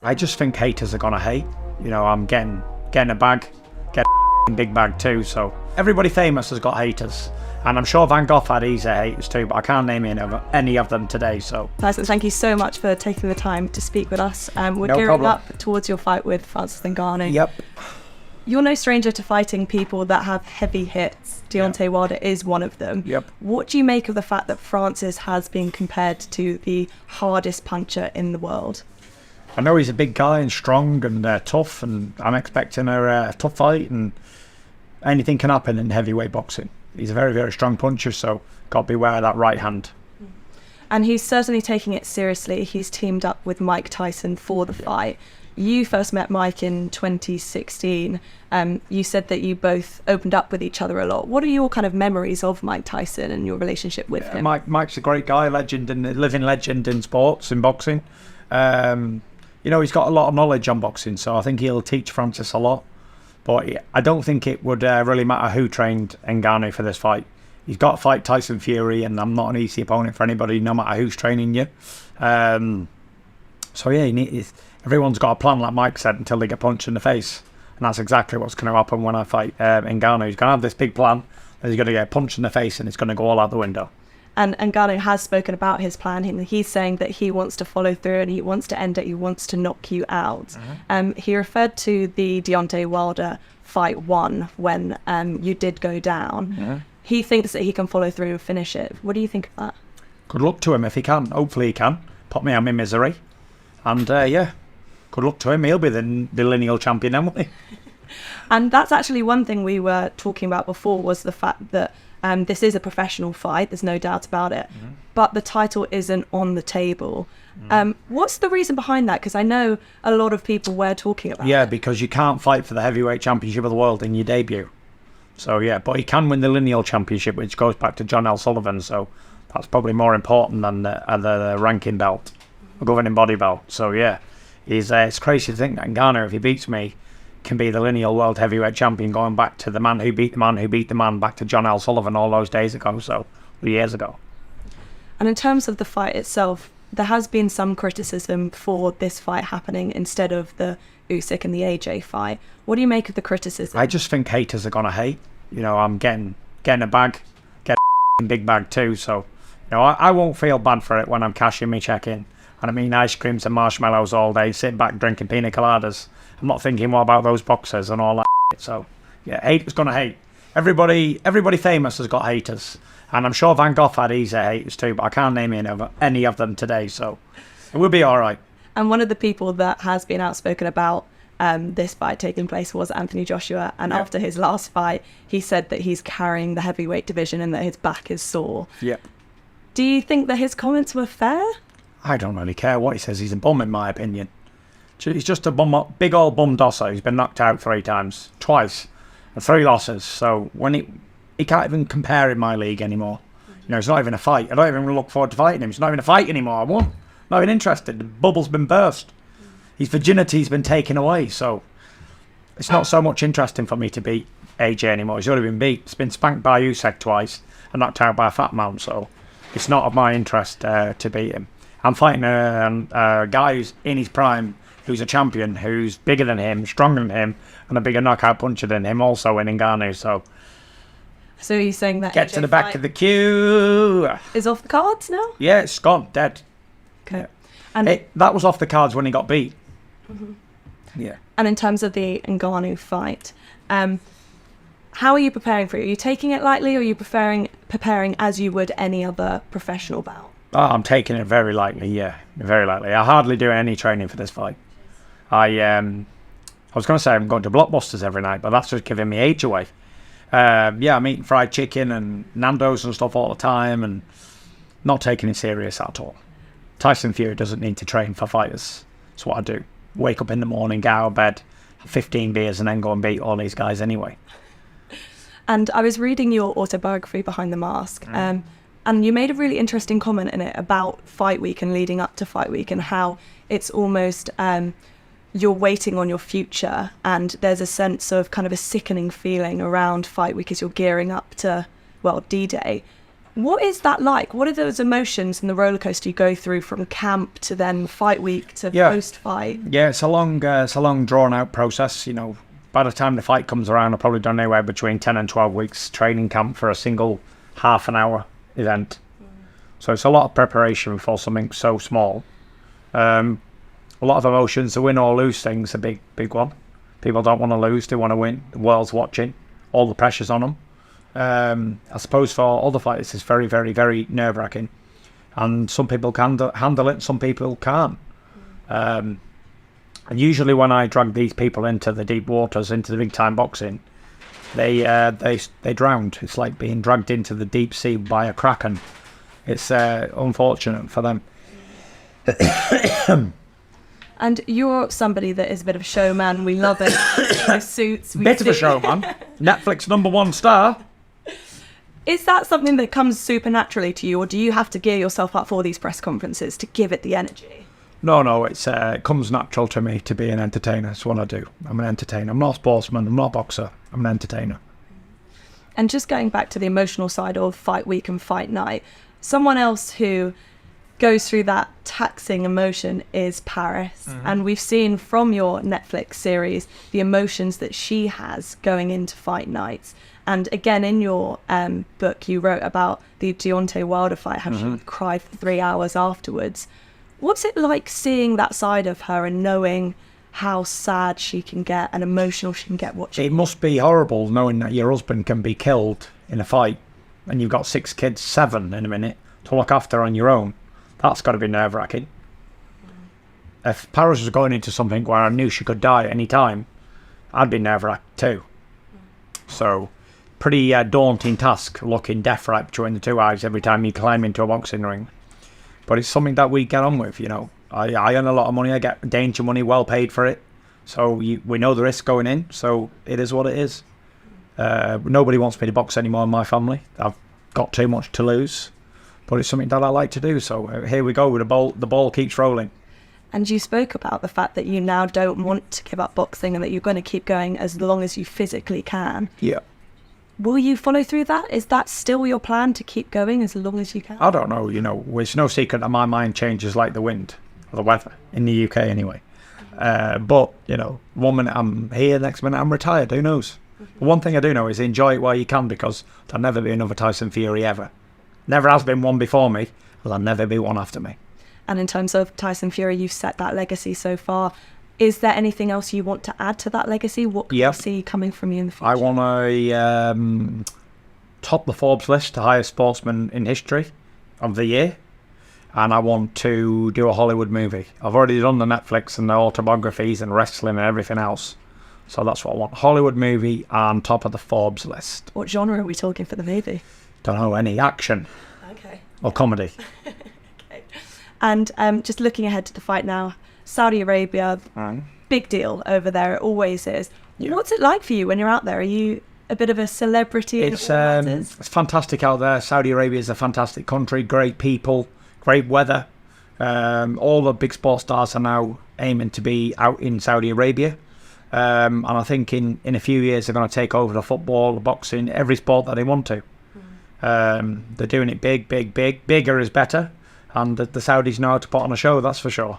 I just think haters are gonna hate. You know, I'm getting a bag, get a big bag too. So everybody famous has got haters, and I'm sure Van Gogh had easy haters too, but I can't name any of them today. So Tyson, thank you so much for taking the time to speak with us. We're No gearing problem. up towards your fight with Francis Ngannou. Yep. You're no stranger to fighting people that have heavy hits. Deontay Wilder is one of them. Yep. What do you make of the fact that Francis has been compared to the hardest puncher in the world? I know he's a big guy and strong and tough, and I'm expecting a tough fight, and anything can happen in heavyweight boxing. He's a very, very strong puncher, so got to beware of that right hand. And he's certainly taking it seriously. He's teamed up with Mike Tyson for the fight. You first met Mike in 2016. You said that you both opened up with each other a lot. What are your kind of memories of Mike Tyson and your relationship with him? Mike's a great guy, legend and living legend in sports, in boxing. You know, he's got a lot of knowledge on boxing, so I think he'll teach Francis a lot. But I don't think it would really matter who trained Ngannou for this fight. He's got to fight Tyson Fury, and I'm not an easy opponent for anybody, no matter who's training you. So yeah, everyone's got a plan, like Mike said, until they get punched in the face. And that's exactly what's going to happen when I fight Ngannou. He's going to have this big plan, and he's going to get punched in the face, and it's going to go all out the window. And Ngannou has spoken about his plan. He's saying that he wants to follow through and he wants to end it. He wants to knock you out. He referred to the Deontay Wilder fight 1 when you did go down. He thinks that he can follow through and finish it. What do you think of that? Good luck to him if he can. Hopefully he can. Put me out of my misery. And yeah, good luck to him. He'll be the lineal champion then, won't he? And that's actually one thing we were talking about before, was the fact that this is a professional fight, there's no doubt about it, but the title isn't on the table. What's the reason behind that? Because I know a lot of people were talking about Yeah, it. because you can't fight for the heavyweight championship of the world in your debut. So yeah, but he can win the lineal championship, which goes back to John L. Sullivan, so that's probably more important than the ranking belt, the governing body belt. So yeah, it's crazy to think that Ngannou, if he beats me, can be the lineal world heavyweight champion, going back to the man who beat the man who beat the man, back to John L. Sullivan all those days ago, so years ago. And in terms of the fight itself, there has been some criticism for this fight happening instead of the Usyk and the AJ fight. What do you make of the criticism? I just think haters are gonna hate. You know, I'm getting a bag, get a big bag too, so you know, I won't feel bad for it when I'm cashing me check in. And I mean ice creams and marshmallows all day, sitting back drinking pina coladas. I'm not thinking what about those boxers and all that shit. So yeah, haters gonna hate. Everybody famous has got haters, and I'm sure Van Gogh had easy haters too, but I can't name any of them today, so it will be all right. And one of the people that has been outspoken about this fight taking place was Anthony Joshua, and after his last fight he said that he's carrying the heavyweight division and that his back is sore. Yep. Do you think that his comments were fair? I don't really care what he says. He's a bum, in my opinion. He's just a bum, big old bum dosser. He's been knocked out twice, and 3 losses. So when he can't even compare in my league anymore. You know, it's not even a fight. I don't even look forward to fighting him. It's not even a fight anymore. I won. Not even interested. The bubble's been burst. His virginity's been taken away. So it's not so much interesting for me to beat AJ anymore. He's already been beat. He's been spanked by Usyk twice and knocked out by a fat man. So it's not of my interest to beat him. I'm fighting a guy who's in his prime, who's a champion, who's bigger than him, stronger than him, and a bigger knockout puncher than him, also in Ngannou. So you're saying that get AJ to the back fight of the queue. is off the cards now? Yeah, it's gone, dead. Okay. Yeah. And That was off the cards when he got beat. Yeah. And in terms of the Ngannou fight, how are you preparing for it? Are you taking it lightly, or are you preparing as you would any other professional bout? Oh, I'm taking it very lightly, yeah, very lightly. I hardly do any training for this fight. I was going to say I'm going to Blockbusters every night, but that's just giving me age away. Yeah, I'm eating fried chicken and Nando's and stuff all the time, and not taking it serious at all. Tyson Fury doesn't need to train for fighters. That's what I do. Wake up in the morning, get out of bed, have 15 beers, and then go and beat all these guys anyway. And I was reading your autobiography, Behind the Mask, and you made a really interesting comment in it about fight week and leading up to fight week, and how it's almost you're waiting on your future, and there's a sense of kind of a sickening feeling around fight week as you're gearing up to, well, D-Day. What is that like? What are those emotions and the roller coaster you go through from camp to then fight week to post-fight? Yeah, it's a long drawn-out process. By the time the fight comes around, I've probably done anywhere between 10 and 12 weeks training camp for a single half-an-hour event. So it's a lot of preparation for something so small. A lot of emotions. The win or lose thing's a big one. People don't want to lose; they want to win. The world's watching. All the pressure's on them. I suppose for other fighters, it's very, very, very nerve-wracking, and some people can handle it, some people can't. And usually, when I drag these people into the deep waters, into the big-time boxing, they drowned. It's like being dragged into the deep sea by a kraken. It's unfortunate for them. And you're somebody that is a bit of a showman. We love it. Suits. Bit of a showman. Netflix #1 star. Is that something that comes supernaturally to you, or do you have to gear yourself up for these press conferences to give it the energy? No, it comes natural to me to be an entertainer. It's what I do. I'm an entertainer. I'm not a sportsman. I'm not a boxer. I'm an entertainer. And just going back to the emotional side of fight week and fight night, someone else who goes through that taxing emotion is Paris. And we've seen from your Netflix series the emotions that she has going into fight nights. And again, in your book, you wrote about the Deontay Wilder fight, how she would cry for 3 hours afterwards. What's it like seeing that side of her and knowing how sad she can get and emotional she can get watching? It must be horrible knowing that your husband can be killed in a fight and you've got 6 kids, 7 in a minute, to look after on your own. That's got to be nerve-wracking. If Paris was going into something where I knew she could die at any time, I'd be nerve-wracked too. So, pretty daunting task, looking death right between the 2 eyes every time you climb into a boxing ring. But it's something that we get on with, I earn a lot of money, I get danger money, well paid for it. So we know the risk going in, so it is what it is. Nobody wants me to box anymore in my family. I've got too much to lose. But it's something that I like to do, so here we go, the ball keeps rolling. And you spoke about the fact that you now don't want to give up boxing and that you're going to keep going as long as you physically can. Yeah. Will you follow through that? Is that still your plan, to keep going as long as you can? I don't know, it's no secret that my mind changes like the wind, or the weather, in the UK anyway. But, 1 minute I'm here, next minute I'm retired, who knows? One thing I do know is enjoy it while you can, because there'll never be another Tyson Fury ever. Never has been one before me, there'll never be one after me. And in terms of Tyson Fury, you've set that legacy so far. Is there anything else you want to add to that legacy? What can you see coming from you in the future? I want to top the Forbes list, the highest sportsman in history of the year. And I want to do a Hollywood movie. I've already done the Netflix and the autobiographies and wrestling and everything else. So that's what I want. Hollywood movie and top of the Forbes list. What genre are we talking for the movie? Don't know, any action. Okay. Or comedy. Okay. And just looking ahead to the fight now, Saudi Arabia, big deal over there, it always is. Yeah. What's it like for you when you're out there? Are you a bit of a celebrity? It's fantastic out there. Saudi Arabia is a fantastic country, great people, great weather. All the big sports stars are now aiming to be out in Saudi Arabia. And I think in a few years they're going to take over the football, the boxing, every sport that they want to. They're doing it big. Bigger is better. And the Saudis know how to put on a show, that's for sure.